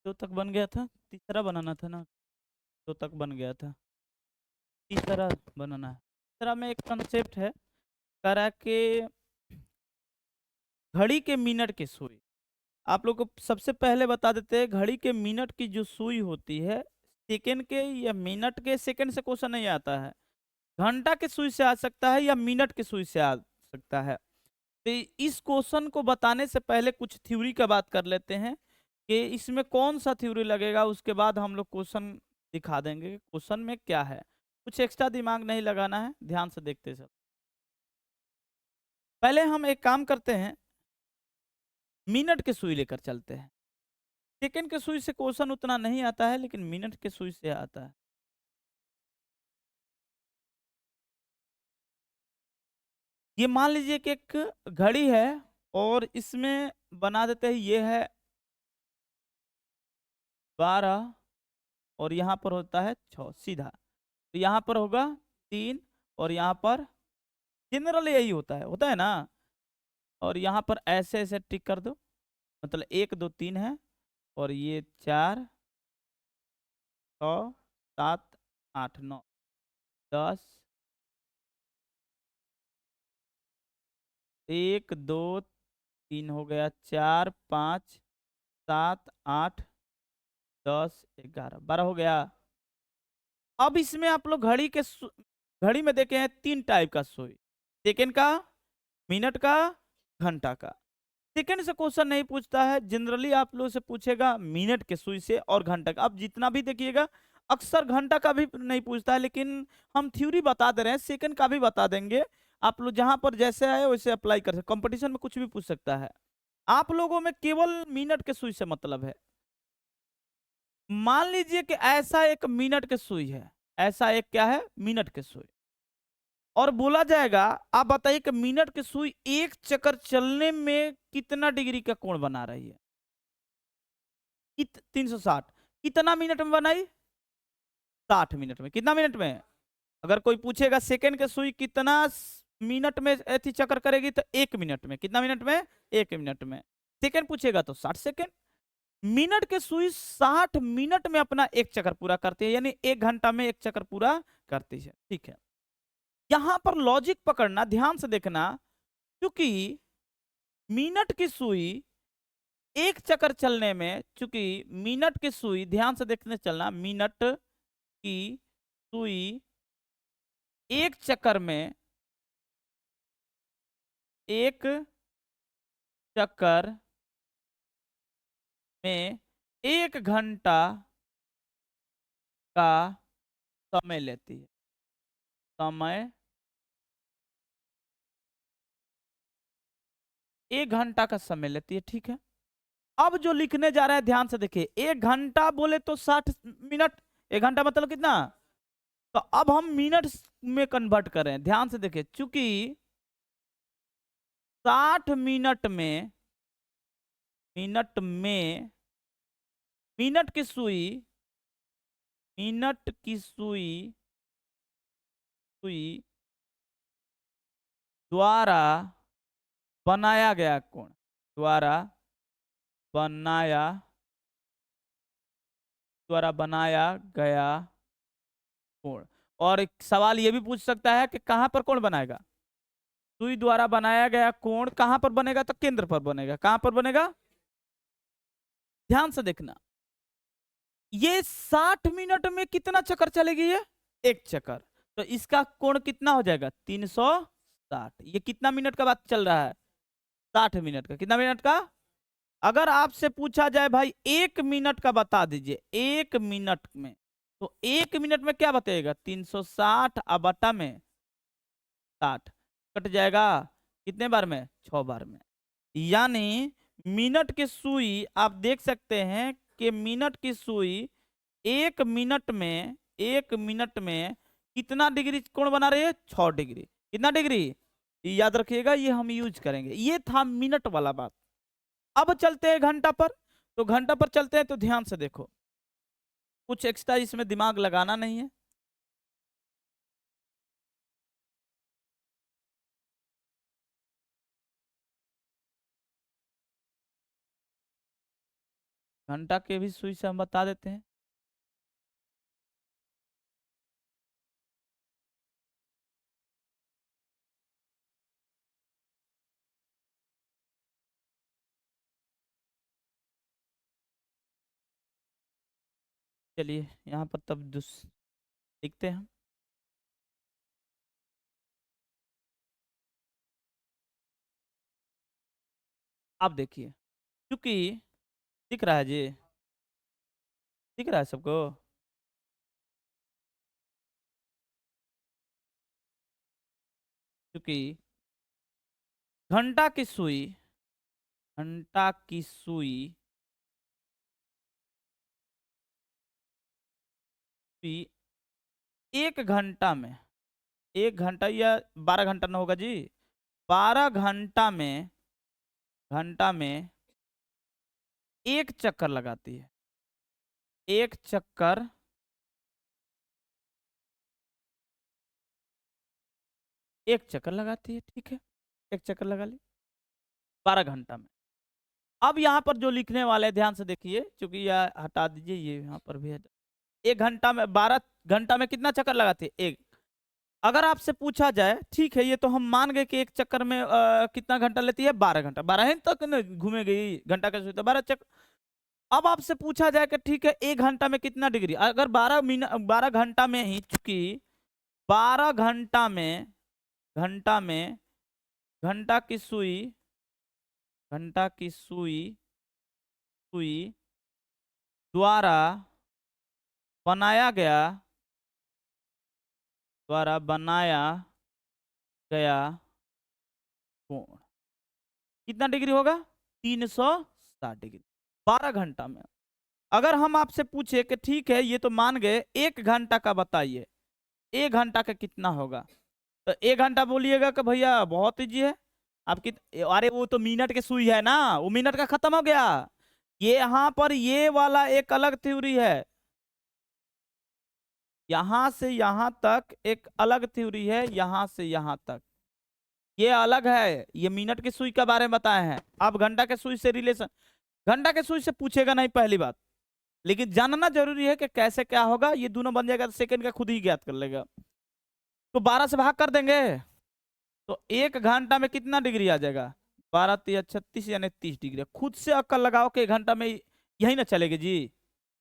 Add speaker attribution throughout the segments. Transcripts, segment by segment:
Speaker 1: दो तक बन गया था, तीसरा बनाना था ना। दो तक बन गया था, तीसरा बनाना है। तीसरा में एक कंसेप्ट है, करा के घड़ी के मिनट की सुई। आप लोग को सबसे पहले बता देते हैं, घड़ी के मिनट की जो सुई होती है, सेकंड के या मिनट के, सेकंड से क्वेश्चन नहीं आता है, घंटा के सुई से आ सकता है या मिनट के सुई से आ सकता है। तो इस क्वेश्चन को बताने से पहले कुछ थ्योरी का बात कर लेते हैं कि इसमें कौन सा थ्योरी लगेगा, उसके बाद हम लोग क्वेश्चन दिखा देंगे क्वेश्चन में क्या है। कुछ एक्स्ट्रा दिमाग नहीं लगाना है, ध्यान से देखते चल। पहले हम एक काम करते हैं, मिनट के सुई लेकर चलते हैं। सेकंड के सुई से क्वेश्चन उतना नहीं आता है, लेकिन मिनट के सुई से आता है। ये मान लीजिए कि एक घड़ी है और इसमें बना देते हैं, ये है 12 और यहाँ पर होता है 6 सीधा। तो यहाँ पर होगा 3 और यहाँ पर जनरल यही होता है ना। और यहाँ पर ऐसे ऐसे टिक कर दो, मतलब 1 2 3 है, और ये 4 6 7 8 9 10, 1 2 3 हो गया, 4 5 7 8 10 11 12 हो गया। अब इसमें आप लोग घड़ी में देखे हैं 3 टाइप का सुई, सेकेंड का, मिनट का, घंटा का। सेकंड से क्वेश्चन नहीं पूछता है, जनरली आप लोग से पूछेगा मिनट के सुई से और घंटा का। अब जितना भी देखिएगा, अक्सर घंटा का भी नहीं पूछता है, लेकिन हम थ्योरी बता दे रहे हैं, सेकंड का भी बता देंगे। आप लोग जहां पर जैसे आए वैसे अप्लाई कर सकते, कंपटीशन में कुछ भी पूछ सकता है। आप लोगों में केवल मिनट के सुई से मतलब है। मान लीजिए कि ऐसा एक मिनट के सुई है, ऐसा एक क्या है, मिनट के सुई, और बोला जाएगा आप बताइए कि मिनट की सुई एक चक्कर चलने में कितना डिग्री का कोण बना रही है। 360 कितना मिनट में बनाई, 60 मिनट में। कितना मिनट में, अगर कोई पूछेगा सेकंड के सुई कितना मिनट में ऐसी चक्कर करेगी, तो 1 मिनट में। कितना मिनट में, 1 मिनट में। सेकंड पूछेगा तो 60 सेकंड। मिनट के सुई 60 मिनट में अपना एक चक्कर पूरा करती है, यानी 1 घंटा में एक चक्कर पूरा करती है। ठीक है, यहां पर लॉजिक पकड़ना, ध्यान से देखना, क्योंकि मिनट की सुई एक चक्कर चलने में, चूंकि मिनट की सुई, ध्यान से देखने चलना, मिनट की सुई एक चक्कर में, एक चक्कर में 1 घंटा का समय लेती है। समय 1 घंटा का समय लेती है। ठीक है, अब जो लिखने जा रहे हैं ध्यान से देखिए, 1 घंटा बोले तो 60 मिनट, 1 घंटा मतलब कितना। तो अब हम मिनट में कन्वर्ट करें, ध्यान से देखिए, चूंकि 60 मिनट में, मिनट में मिनट की सुई, मिनट की सुई, सुई द्वारा बनाया गया कोण, द्वारा बनाया, द्वारा बनाया गया कोण। और एक सवाल ये भी पूछ सकता है कि कहां पर कोण बनाएगा, सुई द्वारा बनाया गया कोण कहां पर बनेगा, तो केंद्र पर बनेगा। कहां पर बनेगा, ध्यान से देखना, ये 60 मिनट में कितना चक्कर चलेगी, ये एक चक्कर, तो इसका कोण कितना हो जाएगा, 360। ये कितना मिनट का बात चल रहा है, 60 मिनट का। कितना मिनट का, अगर आपसे पूछा जाए भाई 1 मिनट का बता दीजिए, 1 मिनट में, तो 1 मिनट में क्या बताएगा, 360 अब बटा में 60 कट जाएगा, कितने बार में, 6 बार में। यानी मिनट की सुई आप देख सकते हैं कि मिनट की सुई 1 मिनट में, 1 मिनट में कितना डिग्री कोण बना रही है, 6 डिग्री। कितना डिग्री, याद रखिएगा, ये हम यूज करेंगे। ये था मिनट वाला बात। अब चलते हैं घंटा पर, तो घंटा पर चलते हैं, तो ध्यान से देखो, कुछ एक्स्ट्रा इसमें दिमाग लगाना नहीं है। घंटा के भी सुई से हम बता देते हैं। चलिए यहाँ पर तब लिखते हैं। आप देखिए, क्योंकि दिख रहा है जी, दिख रहा है सबको। क्योंकि घंटा की सुई, घंटा की सुई, सुई 1 घंटा में, 1 घंटा या 12 घंटा ना होगा जी, 12 घंटा में, घंटा में एक चक्कर लगाती है। एक चक्कर, एक चक्कर लगाती है, ठीक है, एक चक्कर लगा ली 12 घंटा में। अब यहाँ पर जो लिखने वाले ध्यान से देखिए, क्योंकि यह हटा दीजिए, ये यहाँ पर भी है। 1 घंटा में, 12 घंटा में कितना चक्कर लगाती है? एक। अगर आपसे पूछा जाए, ठीक है, ये तो हम मान गए कि एक चक्कर में कितना घंटा लेती है? 12 घंटा, 12 ही तक न घूमेगी घंटा का सुई, 12 चक्कर। अब आपसे पूछा जाए कि ठीक है 1 घंटा में कितना डिग्री, अगर 12 घंटा में ही, चूंकि 12 घंटा में, घंटा में घंटा की सुई, घंटा की सुई, सुई द्वारा बनाया गया, द्वारा बनाया गया कोण कितना डिग्री होगा? 360 डिग्री 12 घंटा में। अगर हम आपसे पूछे कि ठीक है ये तो मान गए, 1 घंटा का बताइए, 1 घंटा का कितना होगा? तो 1 घंटा बोलिएगा कि भैया बहुत ईजी है आपकी, अरे वो तो मिनट की सुई है ना, वो मिनट का खत्म हो गया। ये यहाँ पर ये वाला एक अलग थ्योरी है, यहां से यहां तक एक अलग थ्योरी है, यहां से यहां तक ये अलग है। ये मिनट की सुई के बारे में बताए हैं। अब घंटा के सुई से रिलेशन, घंटा के सुई से पूछेगा नहीं पहली बात, लेकिन जानना जरूरी है कि कैसे क्या होगा। ये दोनों बन जाएगा तो सेकंड का खुद ही ज्ञात कर लेगा। तो 12 से भाग कर देंगे तो 1 घंटा में कितना डिग्री आ जाएगा? 12 3 36 यानी 30 डिग्री। खुद से अक्कल लगाओ कि 1 घंटा में यही ना चलेगी जी।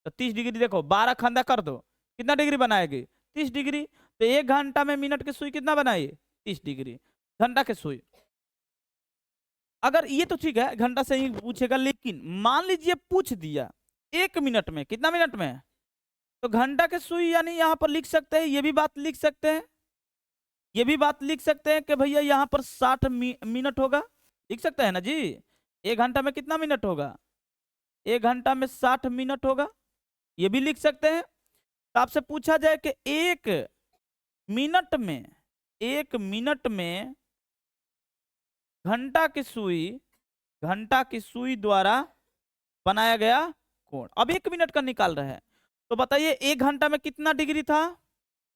Speaker 1: तो 30 डिग्री देखो, 12 खंदा कर दो, कितना डिग्री बनाएगी? 30 डिग्री। तो 1 घंटा में मिनट की सुई कितना बनाई? 30 डिग्री। घंटा की सुई, अगर ये तो ठीक है घंटा से ही पूछेगा, लेकिन मान लीजिए पूछ दिया 1 मिनट में, कितना मिनट में? तो घंटा के सुई यानी यहाँ पर लिख सकते हैं, ये भी बात लिख सकते हैं, ये भी बात लिख सकते हैं कि भैया यहाँ पर 60 मिनट होगा, लिख सकते हैं ना जी। 1 घंटा में कितना मिनट होगा? 1 घंटा में 60 मिनट होगा, ये भी लिख सकते हैं। तो आपसे पूछा जाए कि 1 मिनट में, 1 मिनट में घंटा की सुई, घंटा की सुई द्वारा बनाया गया कोण, अब 1 मिनट का निकाल रहे हैं। तो बताइए 1 घंटा में कितना डिग्री था?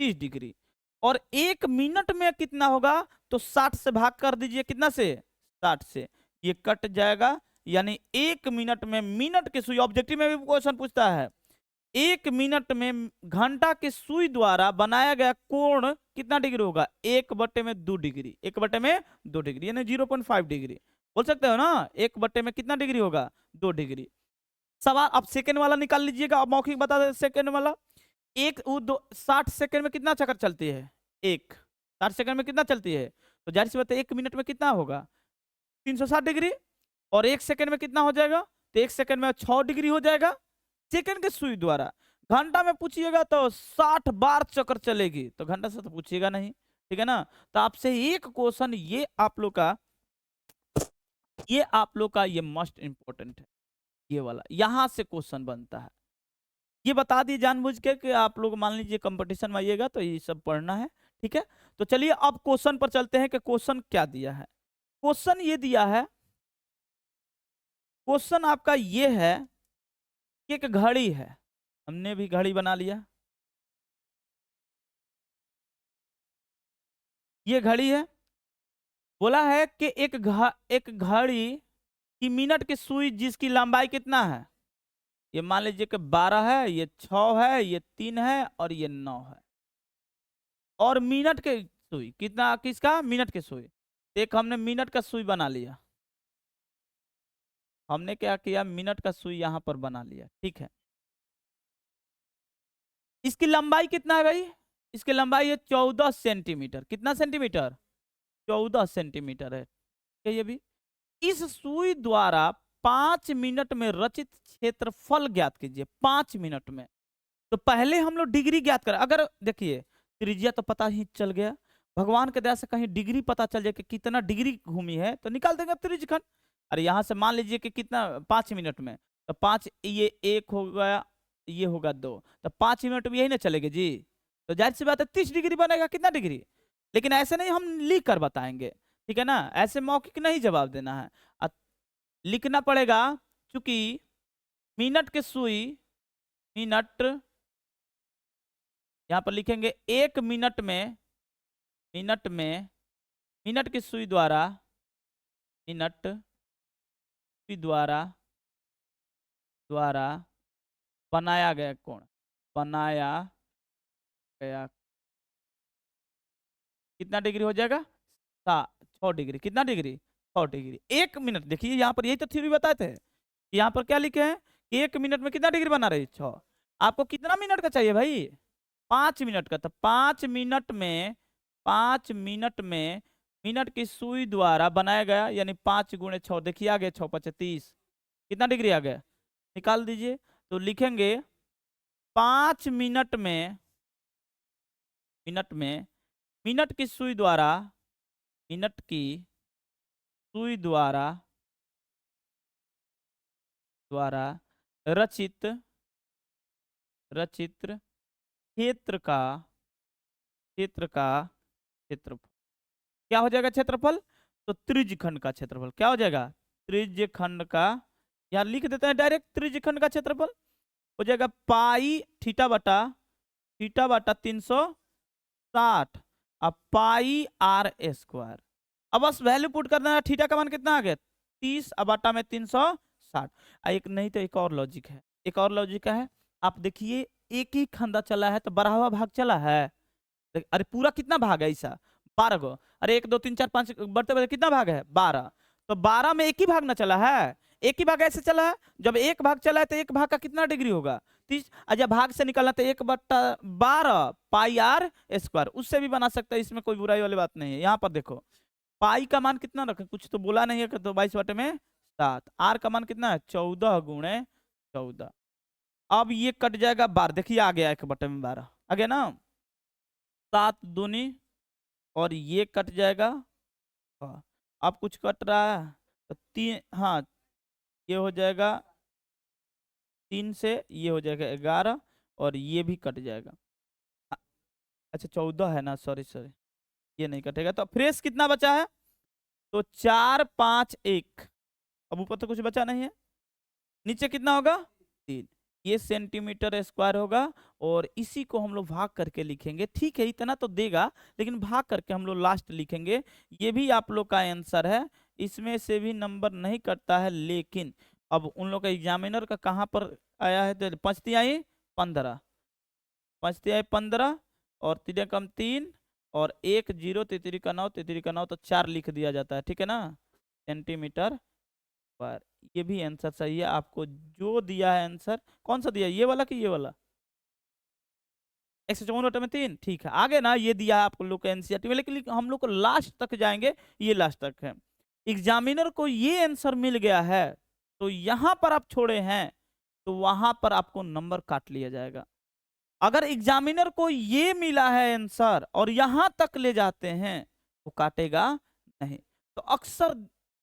Speaker 1: 30 डिग्री। और 1 मिनट में कितना होगा? तो 60 से भाग कर दीजिए, कितना से? 60 से। ये कट जाएगा, यानी 1 मिनट में मिनट की सुई, ऑब्जेक्टिव में भी क्वेश्चन पूछता है, 1 मिनट में घंटा की सुई द्वारा बनाया गया कोण कितना डिग्री होगा? 1/2 डिग्री, 1/2 डिग्री यानी 0.5 डिग्री। बोल सकते हो ना, 1/2 में कितना डिग्री होगा? 2 डिग्री। सवाल अब सेकंड वाला निकाल लीजिएगा, अब मौखिक बता दे सेकंड वाला। 60 सेकंड में कितना चक्कर चलती है? 60 सेकंड में कितना चलती है? तो जाहिर सी बात है 1 मिनट में कितना होगा? 360 डिग्री। और 1 सेकंड में कितना हो जाएगा? तो 1 सेकंड में 6 डिग्री हो जाएगा, सेकंड के सुई द्वारा। घंटा में पूछिएगा तो 60 बार चक्कर चलेगी, तो घंटा से तो पूछिएगा नहीं, ठीक है ना। तो आपसे एक क्वेश्चन ये आप लोग का, ये आप लोग का ये मोस्ट इंपॉर्टेंट है, ये वाला यहां से क्वेश्चन बनता है। ये बता दिए जानबूझ के कि आप लोग मान लीजिए कंपटीशन में आइएगा तो ये सब पढ़ना है, ठीक है। तो चलिए अब क्वेश्चन पर चलते हैं कि क्वेश्चन क्या दिया है। क्वेश्चन ये दिया है, क्वेश्चन आपका ये है कि एक घड़ी है, हमने भी घड़ी बना लिया, ये घड़ी है। बोला है कि एक घड़ी की मिनट की सुई जिसकी लंबाई कितना है? ये मान लीजिए कि 12 है, ये 6 है, ये 3 है और ये 9 है। और मिनट के सुई कितना, किसका, मिनट के सुई। एक हमने मिनट का सुई बना लिया, हमने क्या किया, मिनट का सुई यहां पर बना लिया, ठीक है। इसकी लंबाई कितना है भाई, इसकी लंबाई है 14 सेंटीमीटर। कितना सेंटीमीटर, 14 सेंटीमीटर है, ठीक है। ये भी इस सुई द्वारा 5 मिनट में रचित क्षेत्रफल ज्ञात कीजिए, 5 मिनट में। तो पहले हम लोग डिग्री ज्ञात करें। अगर देखिए त्रिज्या तो पता ही चल गया, भगवान के दया से कहीं डिग्री पता चल जाए कि कितना डिग्री घूमी है तो निकाल देंगे त्रिज्यखंड। अरे यहां से मान लीजिए कि कितना, 5 मिनट में, तो 5 ये 1 हो गया, ये होगा 2, तो 5 मिनट में यही ना चलेगी जी। तो जाहिर सी बात है 30 डिग्री बनेगा। कितना डिग्री, लेकिन ऐसे नहीं हम लिख कर बताएंगे, ठीक है ना, ऐसे मौखिक नहीं जवाब देना है, लिखना पड़ेगा। चूंकि मिनट के सुई, मिनट यहां पर लिखेंगे 1 मिनट में, मिनट में, मिनट की सुई द्वारा, मिनट सुई द्वारा द्वारा बनाया गया कोण, बनाया गया कितना डिग्री हो जाएगा, 6 डिग्री। कितना डिग्री, 6 डिग्री। 1 मिनट, देखिए यहाँ पर यही तो थ्योरी बताए थे, यहाँ पर क्या लिखे हैं कि 1 मिनट में कितना डिग्री बना रही, 6। आपको कितना मिनट का चाहिए भाई, 5 मिनट का। तो 5 मिनट में, 5 मिनट में मिनट की सुई द्वारा बनाया गया, यानी 5 गुणे 6, देखिए आ गया 6 5 30, कितना डिग्री आ गया, निकाल दीजिए। तो लिखेंगे 5 मिनट में, मिनट में मिनट की सुई द्वारा, मिनट की सुई द्वारा द्वारा रचित, रचित क्षेत्र का, क्षेत्र का क्षेत्रफल क्या हो जाएगा, क्षेत्रफल। तो त्रिज्यखंड का क्षेत्रफल क्या हो जाएगा, त्रिज्यखंड का, यहां लिख देते हैं डायरेक्ट, त्रिज्यखंड का क्षेत्रफल हो जाएगा पाई थीटा बटा 360 अब पाई आर स्क्वायर। अब बस वैल्यू पुट करना है, थीटा का मान कितना आ गया 30 अब बटा में 360। एक नहीं तो एक और लॉजिक है, एक और लॉजिक है। आप देखिए एक ही खंदा चला है तो बढ़ा हुआ भाग चला है, अरे पूरा कितना भाग है ऐसा, 12 गो। अरे 1 2 3 4 5 बढ़ते बढ़ते कितना भाग है, 12। तो 12 में एक ही भाग ना चला है, एक ही भाग ऐसे चला है। जब एक भाग चला है तो एक भाग का कितना डिग्री होगा, 30। जब भाग से निकलना तो 1/12 पाई आर स्क्वायर, उससे भी बना सकते हैं, इसमें कोई बुराई वाली बात नहीं है। यहाँ पर देखो पाई का मान कितना रखें, कुछ तो बोला नहीं है, तो 22/7। आर का मान कितना है 14 गुणे 14। अब ये कट जाएगा 12, देखिए आ गया 1/12 आ गया ना, 7 दूनी, और ये कट जाएगा। अब कुछ कट रहा है तो 3, हाँ ये हो जाएगा 3 से ये हो जाएगा 11, और ये भी कट जाएगा। अच्छा 14 है ना, सॉरी सॉरी, ये नहीं कटेगा। तो फ्रेश कितना बचा है, तो 4 5 1। अब ऊपर तो कुछ बचा नहीं है, नीचे कितना होगा 3, ये सेंटीमीटर स्क्वायर होगा। और इसी को हम लोग भाग करके लिखेंगे, ठीक है इतना तो देगा, लेकिन भाग करके हम लोग लास्ट लिखेंगे। ये भी आप लोग का आंसर है, इसमें से भी नंबर नहीं कटता है। लेकिन अब उन लोग का एग्जामिनर का कहाँ पर आया है, तो 5 तिहाई 15, 5 तिहाई 15 और 3 कम 3 और 1 0 तितरी का 9 तितरी का 9, तो 4 लिख दिया जाता है, ठीक है ना, सेंटीमीटर स्क्वायर। ये भी आंसर सही है। आपको जो दिया है आंसर, कौन सा दिया, ये वाला कि ये वाला, 154/3, ठीक है। आगे ना ये दिया है आप लोग को एनसीईआरटी में, लेकिन हम लोग को लास्ट तक जाएंगे, ये लास्ट तक है। एग्जामिनर को ये आंसर मिल गया है, तो यहां पर आप छोड़े हैं तो वहां पर आपको नंबर काट लिया जाएगा। अगर एग्जामिनर को ये मिला है आंसर और यहां तक ले जाते हैं तो काटेगा नहीं। तो अक्सर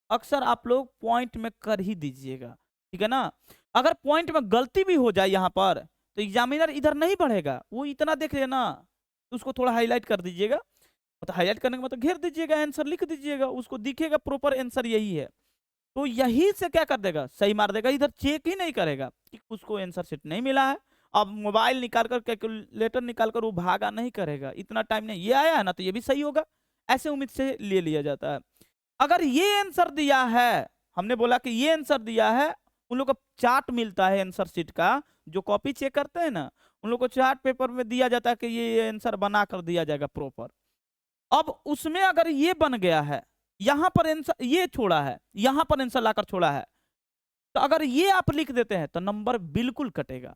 Speaker 1: अक्सर आप लोग पॉइंट में कर ही दीजिएगा, ठीक है ना। अगर पॉइंट में गलती भी हो जाए यहाँ पर तो एग्जामिनर इधर नहीं बढ़ेगा, वो इतना देख लेना, तो उसको थोड़ा हाईलाइट कर दीजिएगा, मतलब हाईलाइट करने का मतलब घेर दीजिएगा, आंसर लिख दीजिएगा, उसको दिखेगा प्रॉपर आंसर यही है। तो यही से क्या कर देगा, सही मार देगा, इधर चेक ही नहीं करेगा कि उसको आंसर शीट नहीं मिला है। अब मोबाइल निकाल कर, कैलकुलेटर निकाल कर वो भागा नहीं करेगा, इतना टाइम नहीं, ये आया है ना तो ये भी सही होगा, ऐसे उम्मीद से ले लिया जाता है। अगर ये आंसर दिया है, हमने बोला कि ये आंसर दिया है उन लोग को चार्ट मिलता है आंसर शीट का, जो कॉपी चेक करते हैं ना, उन लोग को चार्ट पेपर में दिया जाता है कि ये आंसर बना कर दिया जाएगा प्रॉपर। अब उसमें अगर ये बन गया है, यहां पर आंसर ये छोड़ा है, यहां पर आंसर लाकर छोड़ा है, तो अगर ये आप लिख देते हैं तो नंबर बिल्कुल कटेगा।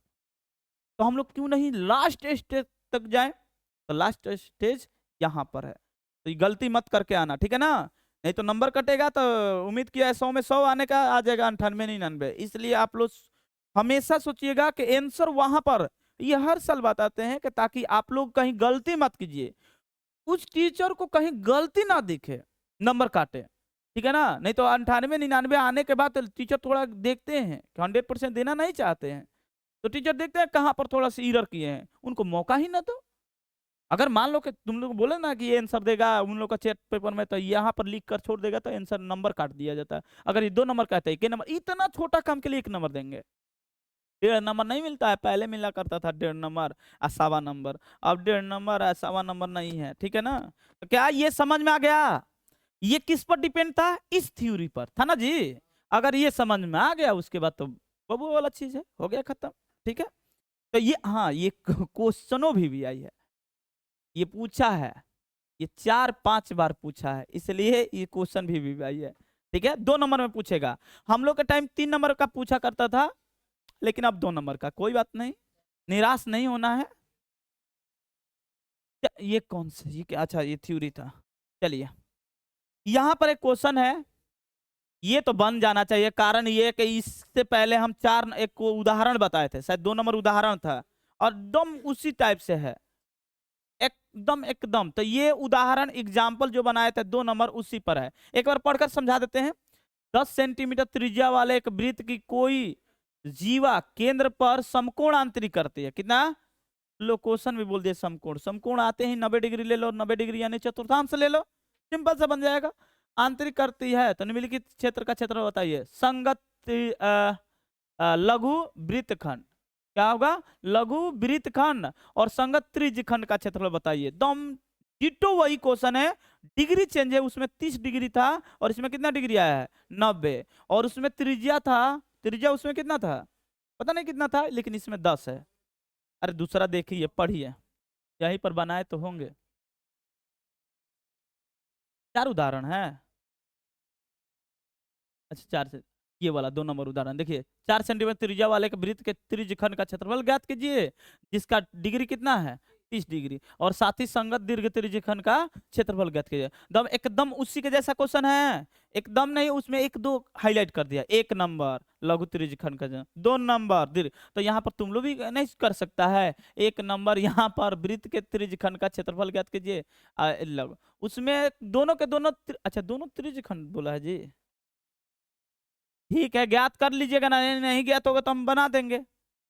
Speaker 1: तो हम लोग क्यों नहीं लास्ट स्टेज तक जाएं? तो लास्ट स्टेज यहां पर है, तो ये गलती मत करके आना, ठीक है ना? नहीं तो नंबर कटेगा, तो उम्मीद किया है 100 में 100 आने का, आ जाएगा 98 99। इसलिए आप लोग हमेशा सोचिएगा कि आंसर वहां पर, ये हर साल बताते हैं कि ताकि आप लोग कहीं गलती मत कीजिए, उस टीचर को कहीं गलती ना दिखे, नंबर काटे, ठीक है ना? नहीं तो 98 99 आने के बाद टीचर थोड़ा देखते हैं, 100% देना नहीं चाहते हैं, तो टीचर देखते हैं कहां पर थोड़ा सा एरर किए हैं, उनको मौका ही ना दो। अगर मान लो कि तुम लोग बोले ना कि ये आंसर देगा उन लोग का चेक पेपर में, तो यहाँ पर लिख कर छोड़ देगा, तो आंसर नंबर काट दिया जाता है। अगर ये 2 नंबर कहते हैं, 1 नंबर, इतना छोटा काम के लिए 1 नंबर देंगे। 1.5 नंबर नहीं मिलता है, पहले मिला करता था 1.5 नंबर और 1.25 नंबर, अब 1.5 नंबर और 1.25 नंबर नहीं है, ठीक है ना? तो क्या ये समझ में आ गया? ये किस पर डिपेंड था? इस थ्योरी पर था ना जी। अगर ये समझ में आ गया, उसके बाद तो बबू वाला चीज है, हो गया खत्म, ठीक है? तो ये, हाँ, ये क्वेश्चनों भी आई है, ये पूछा है, ये 4-5 बार पूछा है, इसलिए ये क्वेश्चन भी आई है, ठीक है? 2 नंबर में पूछेगा। हम लोग के टाइम 3 नंबर का पूछा करता था, लेकिन अब 2 नंबर का। कोई बात नहीं, निराश नहीं होना है। ये कौन सा, ये क्या? अच्छा, ये थ्योरी था। चलिए, यहां पर एक क्वेश्चन है, ये तो बन जाना चाहिए, कारण ये कि इससे पहले हम 4 एक को उदाहरण बताए थे, शायद 2 नंबर उदाहरण था, और एकदम उसी टाइप से है, एकदम एकदम। तो ये उदाहरण एग्जाम्पल जो बनाए थे 2 नंबर, उसी पर है। एक बार पढ़कर समझा देते हैं। 10 सेंटीमीटर त्रिज्या वाले एक वृत्त की कोई जीवा केंद्र पर समकोण आंतरिक करती है, कितना? लो, क्वेश्चन भी बोल दिए समकोण। समकोण आते ही 90 डिग्री ले लो, 90 डिग्री यानी चतुर्थांश ले लो, सिंपल सा बन जाएगा। आंतरिक करती है तो निम्नलिखित क्षेत्र का क्षेत्र बताइए। संगत लघु वृत्तखंड, क्या होगा? लघु वृत्तखंड और संगत त्रिज्यखंड का क्षेत्रफल बताइए। दम डिटो वही क्वेश्चन है, डिग्री चेंज है, उसमें 30 डिग्री था और इसमें कितना डिग्री आया है? 90। और उसमें त्रिज्या था, त्रिज्या उसमें कितना था पता नहीं कितना था, लेकिन इसमें 10 है। अरे दूसरा देखिए, पढ़िए, यहीं पर बनाए तो होंगे। 4 उदाहरण है। अच्छा, 4 से ये वाला 2 नंबर उदाहरण देखिए। 4 सेंटीमीटर त्रिज्या वाले एक वृत्त के त्रिज्यखंड का क्षेत्रफल ज्ञात कीजिए, जिसका डिग्री कितना है? 30 डिग्री, और साथ ही संगत दीर्घ त्रिज्यखंड का क्षेत्रफल ज्ञात कीजिए। दम एकदम उसी के जैसा क्वेश्चन है, एकदम नहीं, उसमें 1-2 हाईलाइट कर दिया। 1 नंबर लघु त्रिज्यखंड का, 2 नंबर दीर्घ। तो यहाँ पर तुम लोग भी नहीं कर सकता है, 1 नंबर यहाँ पर वृत्त के त्रिज्यखंड का क्षेत्रफल ज्ञात कीजिए। लघु उसमें दोनों के दोनों अच्छा, दोनों त्रिज्यखंड बोला है जी, ठीक है, ज्ञात कर लीजिएगा ना, नहीं ज्ञात होगा तो हम बना देंगे।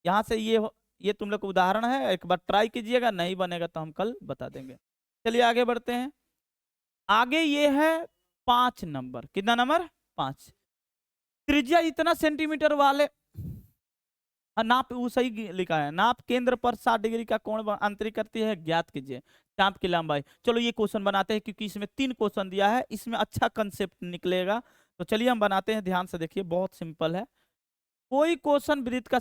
Speaker 1: यहाँ से ये तुम लोग का उदाहरण है, एक बार ट्राई कीजिएगा, नहीं बनेगा तो हम कल बता देंगे। चलिए आगे बढ़ते हैं। आगे ये है 5 नंबर, कितना नंबर? 5। त्रिज्या इतना सेंटीमीटर वाले, नाप वो सही लिखा है, नाप केंद्र पर 60 डिग्री का कोण आंतरिक करती है, ज्ञात कीजिए। चाप की लंबाई। चलो ये क्वेश्चन बनाते हैं, क्योंकि इसमें 3 क्वेश्चन दिया है, इसमें अच्छा कंसेप्ट निकलेगा। तो चलिए हम बनाते हैं, ध्यान से देखिए, बहुत सिंपल है। कोई क्वेश्चन वृत्त का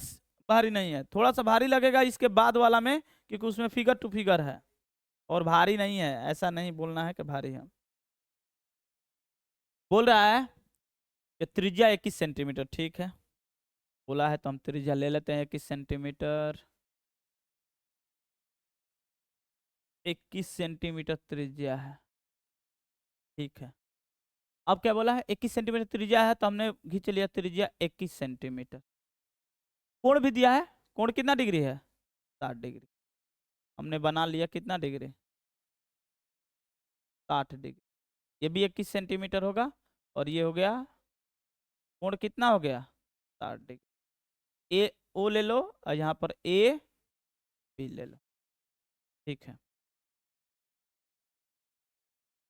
Speaker 1: भारी नहीं है, थोड़ा सा भारी लगेगा इसके बाद वाला में, क्योंकि उसमें फिगर टू फिगर है, और भारी नहीं है, ऐसा नहीं बोलना है कि भारी है। बोल रहा है कि त्रिज्या 21 सेंटीमीटर, ठीक है, बोला है तो हम त्रिज्या ले लेते हैं 21 सेंटीमीटर। 21 सेंटीमीटर त्रिज्या है, ठीक है। अब क्या बोला है? 21 सेंटीमीटर त्रिज्या है, तो हमने खींच लिया त्रिज्या 21 सेंटीमीटर। कोण भी दिया है, कोण कितना डिग्री है? 60 डिग्री। हमने बना लिया कितना डिग्री? 60 डिग्री। ये भी 21 सेंटीमीटर होगा, और ये हो गया कोण कितना हो गया? 60 डिग्री। ए ओ ले लो, और यहाँ पर ए बी ले लो, ठीक है।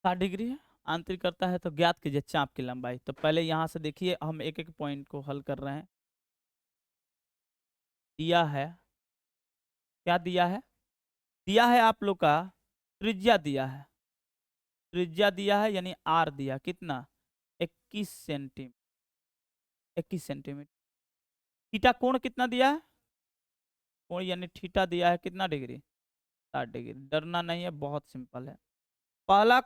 Speaker 1: 60 डिग्री है, आंतरिक करता है, तो ज्ञात कीजिए चाप की लंबाई। तो पहले यहाँ से देखिए, हम एक एक पॉइंट को हल कर रहे हैं। दिया है, क्या दिया है? दिया है आप लोग का त्रिज्या दिया है, त्रिज्या दिया है, यानी आर दिया कितना? 21 सेंटीमीटर, 21 सेंटीमीटर। थीटा कोण कितना दिया है, कोण यानी थीटा दिया है कितना डिग्री, 60 डिग्री। डरना नहीं है, बहुत सिंपल है। पहला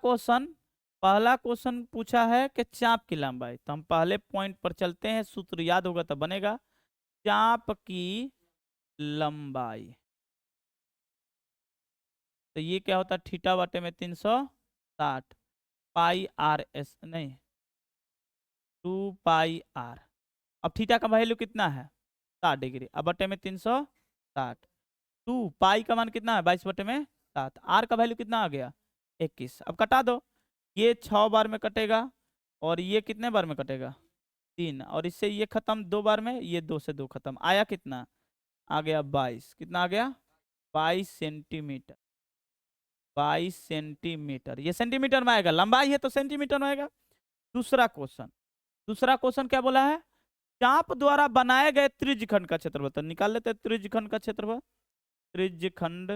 Speaker 1: क्वेश्चन पूछा है कि चाप की लंबाई, तो हम पहले पॉइंट पर चलते हैं, सूत्र याद होगा तो बनेगा। चाप की लंबाई, तो ये क्या होता है, थीटा बटे में 360 पाई आर एस, नहीं 2 पाई आर। अब थीटा का वैल्यू कितना है, 60 डिग्री, अब बटे में 360, 2 पाई का मान कितना है 22/7, आर का वैल्यू कितना आ गया 21। अब कटा दो, ये 6 बार में कटेगा और ये कितने बार में कटेगा 3, और इससे ये खत्म 2 बार में, ये 2 से 2 खत्म, आया कितना, आ गया 22। कितना आ गया 22 सेंटीमीटर, 22 सेंटीमीटर, ये सेंटीमीटर में आएगा, लंबाई है तो सेंटीमीटर में आएगा। दूसरा क्वेश्चन क्या बोला है, चाप द्वारा बनाए गए त्रिज्यखंड का क्षेत्रफल, तो निकाल लेते हैं त्रिज्यखंड का क्षेत्रफल। त्रिज्यखंड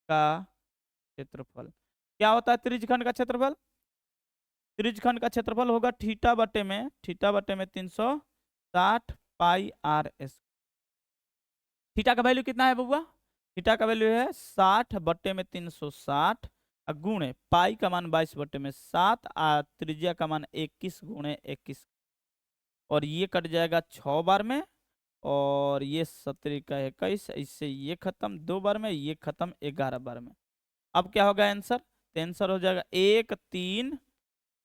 Speaker 1: का क्षेत्रफल क्या होता है, त्रिज्यखंड का क्षेत्रफल, त्रिज्यखंड का क्षेत्रफल होगा थीटा बटे में 360 पाई आर एस। थीटा का वैल्यू कितना है बउआ, थीटा का वैल्यू है 60/360 गुणे पाई का मान 22/7 त्रिज्या का मान 21 गुणे 21, और ये कट जाएगा 6 बार में, और ये 17 का 21, इससे ये खत्म 2 बार में, ये खत्म 11 बार में। अब क्या होगा आंसर, तो आंसर हो जाएगा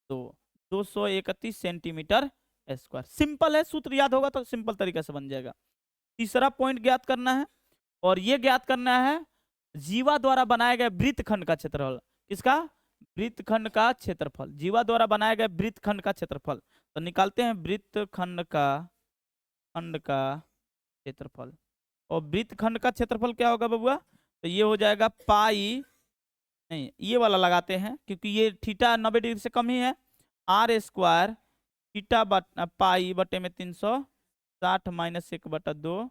Speaker 1: 231 सेंटीमीटर स्क्वायर। सिंपल है, सूत्र याद होगा तो सिंपल तरीके से बन जाएगा। तीसरा पॉइंट ज्ञात करना है, और ये ज्ञात करना है जीवा द्वारा बनाए गए वृत्तखंड का क्षेत्रफल। किसका, वृत्तखंड का क्षेत्रफल, जीवा द्वारा बनाए गए वृत्तखंड का क्षेत्रफल। तो निकालते हैं वृत्तखंड का क्षेत्रफल, और वृत्तखंड का क्षेत्रफल क्या होगा बबुआ, तो ये हो जाएगा पाई, नहीं ये वाला लगाते हैं क्योंकि ये थीटा 90 डिग्री से कम ही है, आर स्क्वायर थीटा पाई बटे में 360 माइनस 1/2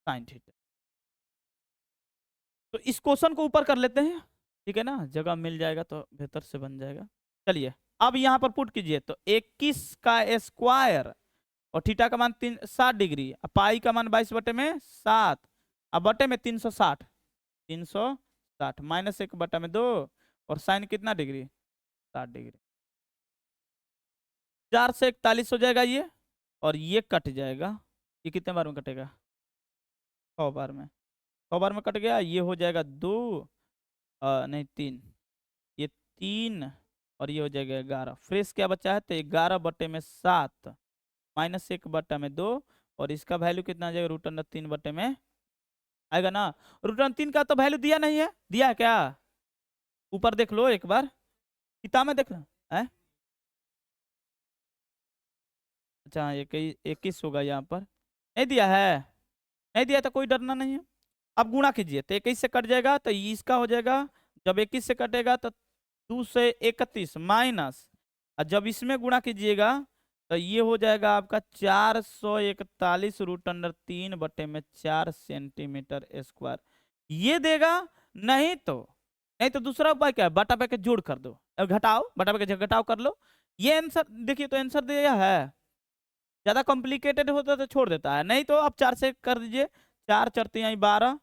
Speaker 1: साइन थीटा। तो इस क्वेश्चन को ऊपर कर लेते हैं, ठीक है ना, जगह मिल जाएगा तो बेहतर से बन जाएगा। चलिए अब यहाँ पर पुट कीजिए, तो 21 का स्क्वायर और थीटा का मान 60 डिग्री, पाई का मान 22/7, अब बटे में 360 माइनस 1/2, और साइन कितना डिग्री 60 डिग्री, 4 से 41 हो जाएगा ये, और ये कट जाएगा, ये कितने बार में कटेगा 6 बार में, 6 बार में कट गया, ये हो जाएगा 2 नहीं 3, ये 3, और ये हो जाएगा 11। फ्रेश क्या बचा है, तो 11/7 माइनस 1/2, और इसका वैल्यू कितना आ जाएगा √3 में आएगा ना। √3 का तो वैल्यू दिया नहीं है, दिया है क्या, ऊपर देख लो एक बार, किताब में देख लो है, अच्छा 21 होगा यहाँ पर, नहीं दिया है, नहीं दिया तो कोई डरना नहीं है। अब गुणा कीजिए, तो 21 से कट जाएगा, तो इसका हो जाएगा, जब 21 से कटेगा तो 2 से 31 माइनस, और जब इसमें गुणा कीजिएगा तो ये हो जाएगा आपका 441 √3/4 सेंटीमीटर स्क्वायर, ये देगा। नहीं तो दूसरा उपाय क्या है, बटा पे के जोड़ कर दो, घटाओ, बटा पे के घटाओ कर लो, ये आंसर देखिए, तो आंसर दिया है। ज्यादा कॉम्प्लिकेटेड होता तो छोड़ देता है, नहीं तो आप 4 से कर दीजिए, 4 4 12,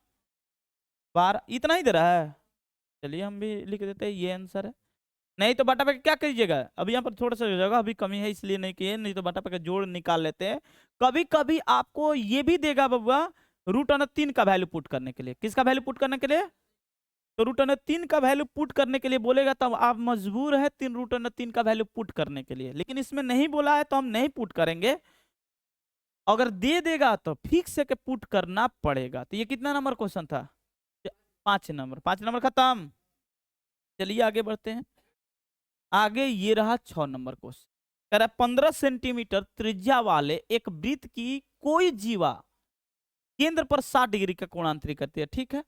Speaker 1: 12 इतना ही दे रहा है। चलिए हम भी लिख देते हैं, ये आंसर है। नहीं तो बटा पे क्या कीजिएगा, अभी यहाँ पर थोड़ा सा जगह अभी कमी है इसलिए नहीं किए, नहीं तो बटा पे का जोड़ निकाल लेते हैं। कभी कभी आपको ये भी देगा बबुआ √3 का वैल्यू पुट करने के लिए, किसका वैल्यू पुट करने के लिए, तो √3 का वैल्यू पुट करने के लिए बोलेगा, तब आप मजबूर है √3 का वैल्यू पुट करने के लिए, लेकिन इसमें नहीं बोला है तो हम नहीं पुट करेंगे। अगर दे देगा तो फिक्स है कि पुट करना पड़ेगा। तो ये कितना नंबर क्वेश्चन था, 5 नंबर खत्म। चलिए आगे बढ़ते हैं, आगे ये रहा 6 नंबर क्वेश्चन, कह रहा है 15 सेंटीमीटर त्रिज्या वाले एक वृत्त की कोई जीवा केंद्र पर 60 डिग्री का कोणांतरित करती है, ठीक है,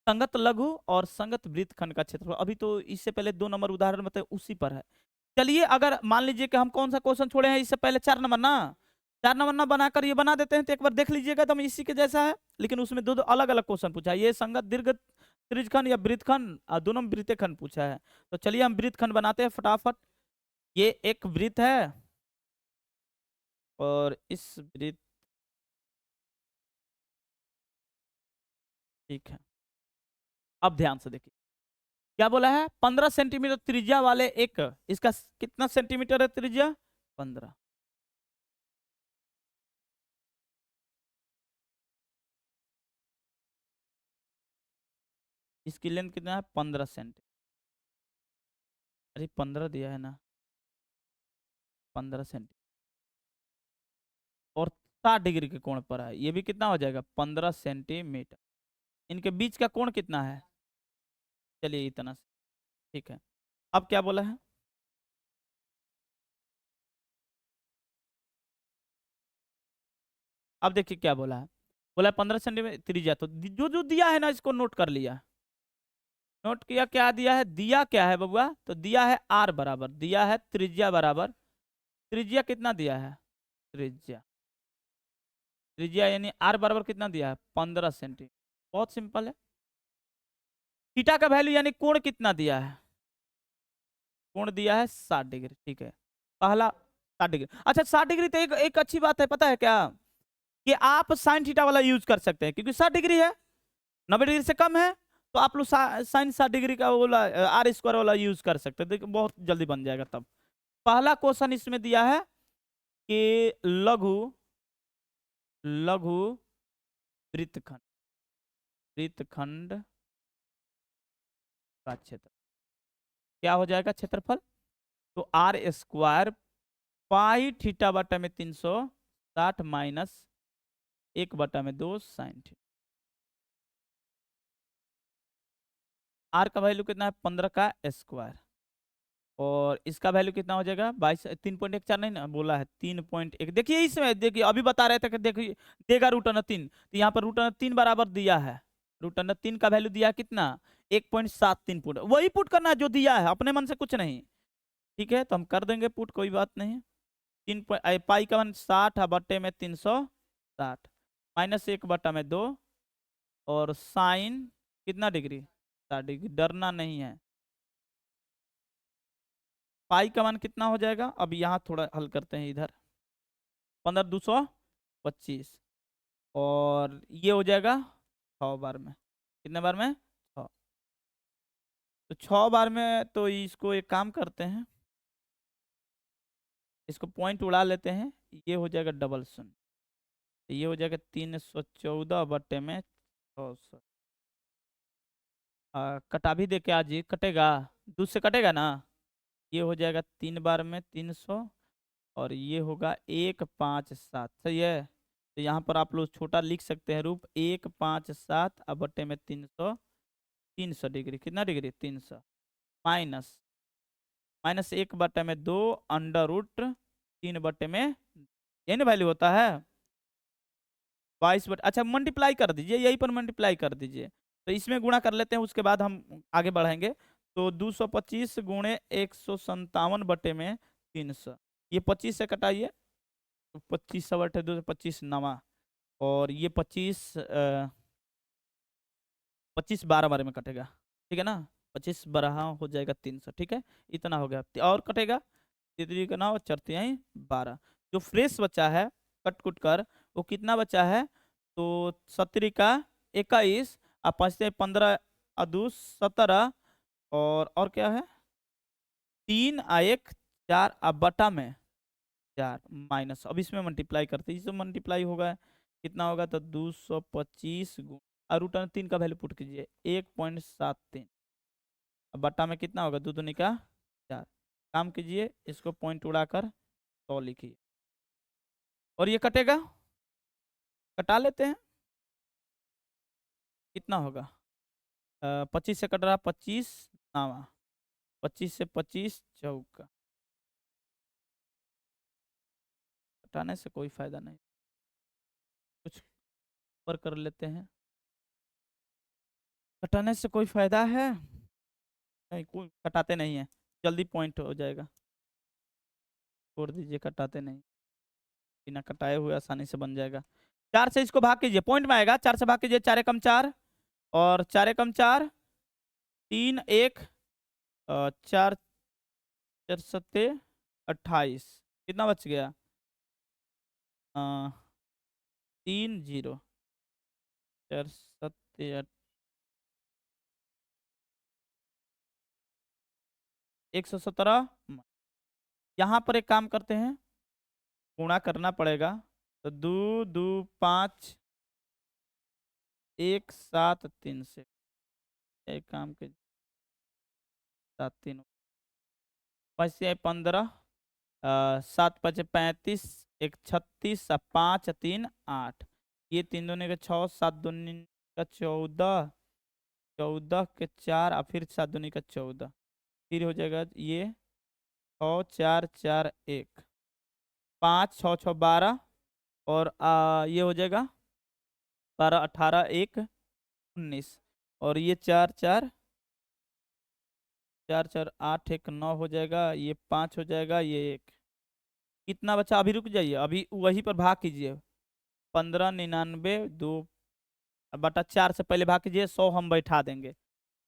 Speaker 1: संगत लघु और संगत वृत्तखंड का क्षेत्रफल। अभी तो इससे पहले 2 नंबर उदाहरण बताए उसी पर है। चलिए अगर मान लीजिए कि हम कौन सा क्वेश्चन छोड़े हैं, इससे पहले 4 नंबर ना, 4 नंबर ना बनाकर ये बना देते हैं, तो एक बार देख लीजिएगा, तो इसी के जैसा है, लेकिन उसमें 2 अलग अलग क्वेश्चन पूछा है, ये संगत दीर्घ त्रिज्यखंड या वृत्तखंड, दोनों में वृत्तखंड पूछा है। तो चलिए हम वृत्तखंड बनाते हैं फटाफट। ये एक वृत्त है, और इस वृत्त, ठीक है। अब ध्यान से देखिए क्या बोला है, 15 सेंटीमीटर त्रिज्या वाले एक, इसका कितना सेंटीमीटर है त्रिज्या, 15। इसकी लेंथ कितना है, 15 सेंटी, अरे 15 दिया है ना, 15 सेंटी, और 60 डिग्री के कोण पर है, ये भी कितना हो जाएगा, 15 सेंटीमीटर। इनके बीच का कोण कितना है, चलिए इतना से, ठीक है। अब क्या बोला है, अब देखिए क्या बोला है, बोला 15 सेंटीमीटर त्रिज्या, तो जो जो दिया है ना इसको नोट कर लिया, नोट किया, क्या दिया है, दिया क्या है बबुआ, तो दिया है आर बराबर, दिया है त्रिज्या बराबर, त्रिज्या कितना दिया है, त्रिज्या, त्रिज्या यानी आर बराबर कितना दिया है, 15 सेंटी, बहुत सिंपल है। थीटा का वैल्यू यानी कोण कितना दिया है, कोण दिया है 60 डिग्री, ठीक है, पहला 60 डिग्री। अच्छा 60 डिग्री तो एक अच्छी बात है, पता है क्या, कि आप साइन थीटा वाला यूज कर सकते हैं, क्योंकि 60 डिग्री है, 90 डिग्री से कम है, तो आप लोग साइन 60 डिग्री का वाला आर स्क्वायर वाला यूज कर सकते हैं, देखिए बहुत जल्दी बन जाएगा। तब पहला क्वेश्चन इसमें दिया है कि लघु लघु वृत्तखंड, वृत्तखंड का क्षेत्र क्या हो जाएगा, क्षेत्रफल, तो आर स्क्वायर पाई थीटा बटा में 360 माइनस 1/2 साइन थीटा, आर का वैल्यू कितना है, 15 का स्क्वायर, और इसका वैल्यू कितना हो जाएगा, 22, 3.14 नहीं ना बोला है, 3.1, देखिए इसमें देखिए अभी बता रहे थे कि देखिए देगा √3, तो यहाँ पर √3 बराबर दिया है, √3 का वैल्यू दिया है कितना, 1.73 पुट, वही पुट करना है जो दिया है, अपने मन से कुछ नहीं, ठीक है, तो हम कर देंगे पुट, कोई बात नहीं। पाई का मान 60 बट्टे में 360 माइनस 1/2, और साइन कितना डिग्री, 60 डिग्री, डरना नहीं है। पाई का मान कितना हो जाएगा, अब यहाँ थोड़ा हल करते हैं, इधर 15 225, और ये हो जाएगा 6 बार में, कितने बार में, 6, तो 6 बार में, तो इसको एक काम करते हैं, इसको पॉइंट उड़ा लेते हैं, ये हो जाएगा डबल शून्य, तो ये हो जाएगा 314 बट्टे में 600, कटा भी दे के आज ये कटेगा, दूध से कटेगा ना, ये हो जाएगा 3 बार में 300, और ये होगा 157, सही है, तो यहाँ पर आप लोग छोटा लिख सकते हैं रूप, 157 अब बट्टे में 300, 300 डिग्री, कितना डिग्री, 300, माइनस माइनस 1/2 √3/में, यही ना वैल्यू होता है, 22 बट, अच्छा मल्टीप्लाई कर दीजिए, यही पर मल्टीप्लाई कर दीजिए, तो इसमें गुणा कर लेते हैं, उसके बाद हम आगे बढ़ेंगे, तो 225 गुणे 157/300, ये 25 से कटाइए, तो 25/225 नवा, और ये 25 12 बार में कटेगा, ठीक है ना, 25 12 हो जाएगा 300, ठीक है, इतना हो गया, और कटेगा, तितली का नाव चरते हैं 12, जो फ्रेश बचा है कट कुट कर, वो कितना बचा है, तो 70 का 21, आप 15 2 17, और क्या है, 3 1 4, अब बटा में 4, माइनस, अब इसमें मल्टीप्लाई करते हैं, इसमें मल्टीप्लाई होगा, कितना होगा, तो 225 और √3 का वैल्यू पुट कीजिए 1.73, अब बट्टा में कितना होगा, 2 दूनी का 4, काम कीजिए, इसको पॉइंट उड़ाकर 100 लिखिए, और ये कटेगा, कटा लेते हैं, कितना होगा, 25 से कट रहा, 25 नावा, 25 से 25 चौका, कटाने से कोई फायदा नहीं, कुछ ऊपर कर लेते हैं, कटाने से कोई फायदा है नहीं, कोई कटाते नहीं है, जल्दी पॉइंट हो जाएगा, छोड़ दीजिए, कटाते नहीं, बिना कटाए हुए आसानी से बन जाएगा, 4 से इसको भाग कीजिए, पॉइंट में आएगा, 4 से भाग कीजिए, 4 एकम 4, और 4 एकम 4, 3 1, 4 4 सत्ते 28, कितना बच गया, 3 0 4 7 117। यहाँ पर एक काम करते हैं, गुणा करना पड़ेगा। तो 2 2 5 1 7 3 से एक काम के 7 3 5 15 7 5 35 1 36 5 3 8। ये 3 दूनी का 6 7 दूनी का 14 14 के 4 और फिर 7 दूनी का 14। फिर हो जाएगा ये 6 4 4 1 5 6 6 12 और ये हो जाएगा 12 18 1 19 और ये 4 4 4 4 8 1 9 हो जाएगा, ये 5 हो जाएगा, ये 1। कितना बचा? अभी रुक जाइए, अभी वहीं पर भाग कीजिए। 15 99 2 बटा 4 से पहले भाग कीजिए, 100 हम बैठा देंगे।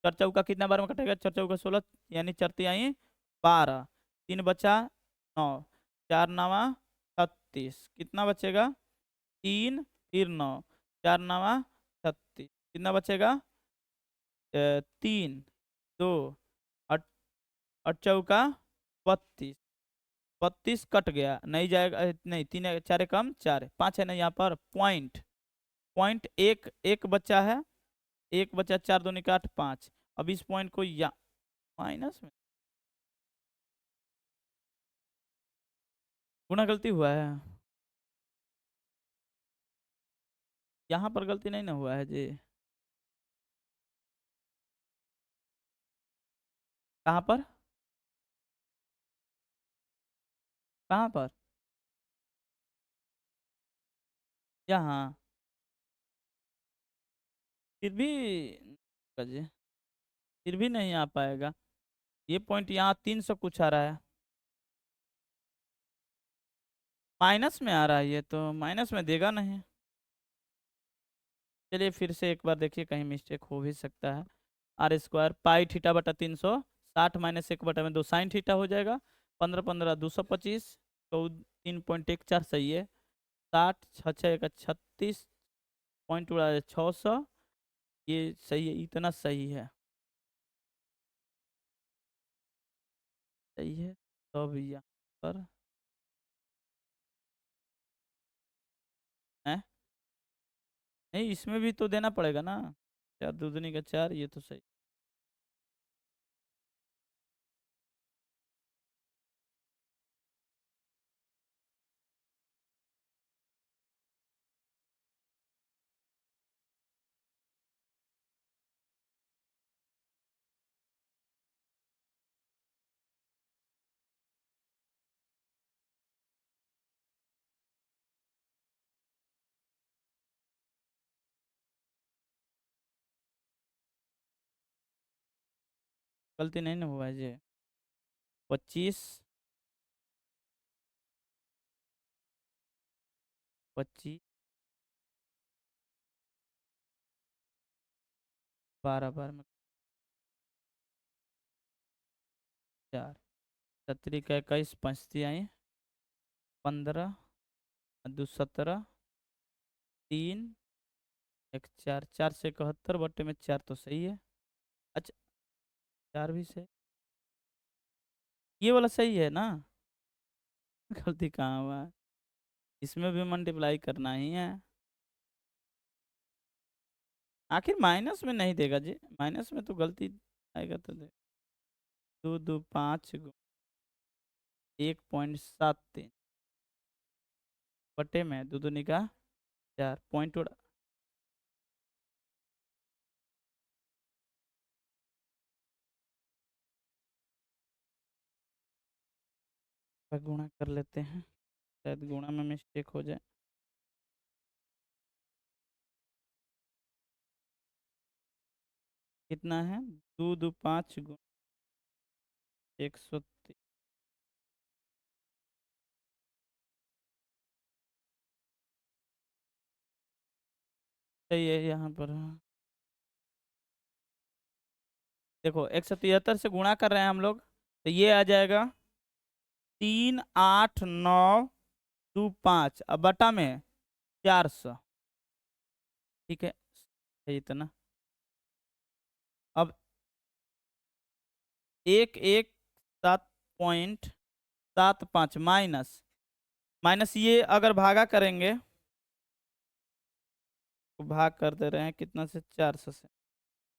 Speaker 1: चार चौका कितना बार में कटेगा? चार चौका 16 यानी चरती आई 12, 3 बचा 9, 4 नवा 36। कितना बचेगा? 3 फिर 9, 4 नवा 36। कितना बचेगा? 3 2 और चौका 32। 32 कट गया, नहीं जाएगा, नहीं 3 4 कम 4 5 है ना यहाँ पर पॉइंट। पॉइंट एक एक बच्चा है, एक बच्चा 4 2 8 5। अब इस पॉइंट को या माइनस में गुना गलती हुआ है, यहाँ पर गलती नहीं ना हुआ है जी। कहाँ पर? कहाँ पर? यहाँ फिर भी जी, फिर भी नहीं आ पाएगा। ये पॉइंट यहाँ 300 कुछ आ रहा है, माइनस में आ रहा है, ये तो माइनस में देगा नहीं। चलिए फिर से एक बार देखिए, कहीं मिस्टेक हो भी सकता है। आर स्क्वायर पाई थीटा बटा 300, 60 माइनस 1 बटा में 2 साइन थीटा हो जाएगा। 15 15 225, 3.14 सही है। 60 6 6 36 पॉइंट उड़ा 600, ये सही है, इतना सही है, सही है। तो अब यहाँ पर है नहीं, इसमें भी तो देना पड़ेगा ना। 4 दूनी का 4, ये तो सही। गलती नहीं ना हुआ है जी। 25 25 12 बार में 4, 17 का 21 पंचती आई 15 2 17 3 1 4, 4 से 71 बट्टे में 4 तो सही है। अच्छा 4 भी सही, ये वाला सही है ना? गलती कहाँ हुआ है? इसमें भी मल्टीप्लाई करना ही है। आखिर माइनस में नहीं देगा जी, माइनस में तो गलती आएगा तो दे। 2 2 5 1.73 बटे में 2 दूनी का 4 पॉइंट उड़ा का गुणा कर लेते हैं, शायद गुणा में मिस्टेक हो जाए। कितना है? 2 2 5 130। सही है यहाँ पर। देखो 173 से गुणा कर रहे हैं हम लोग, तो ये आ जाएगा 3 8 9 2 5 अब बटा में 400, ठीक है इतना। अब 1107.75 माइनस माइनस ये अगर भागा करेंगे तो भाग कर दे रहे हैं कितना से 400 से,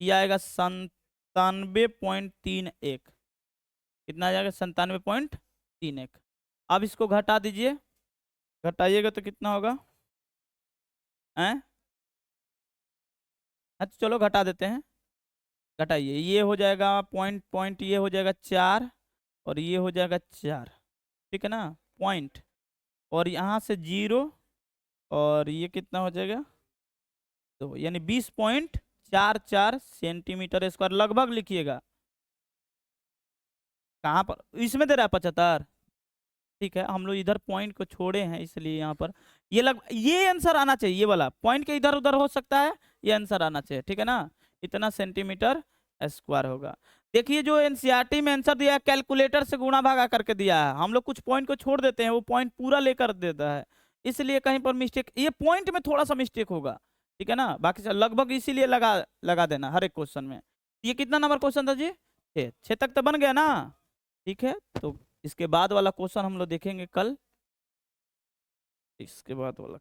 Speaker 1: ये आएगा 97.31। कितना आ जाएगा 97.31। अब इसको घटा दीजिए, घटाइएगा तो कितना होगा हैं? अच्छा चलो घटा देते हैं, घटाइए, ये हो जाएगा पॉइंट पॉइंट, ये हो जाएगा 4 और ये हो जाएगा 4, ठीक है ना पॉइंट, और यहाँ से 0 और ये कितना हो जाएगा 2, यानी 20.44 सेंटीमीटर स्क्वायर लगभग लिखिएगा। कहाँ पर इसमें दे रहा है 75, ठीक है हम लोग इधर पॉइंट को छोड़े हैं इसलिए यहाँ पर ये आंसर आना चाहिए, ये वाला पॉइंट के इधर उधर हो सकता है, ये आंसर आना चाहिए, ठीक है ना, इतना सेंटीमीटर स्क्वायर होगा। देखिए जो एनसीईआरटी में आंसर दिया है कैलकुलेटर से गुणा भागा करके दिया है, हम लोग कुछ पॉइंट को छोड़ देते हैं, वो पॉइंट पूरा लेकर देता है, इसलिए कहीं पर मिस्टेक, ये पॉइंट में थोड़ा सा मिस्टेक होगा, ठीक है ना, बाकी लगभग इसीलिए लगा देना हर एक क्वेश्चन में। ये कितना नंबर क्वेश्चन था जी? 6 तक तो बन गया ना, ठीक है। तो इसके बाद वाला क्वेश्चन हम लोग देखेंगे कल, इसके बाद वाला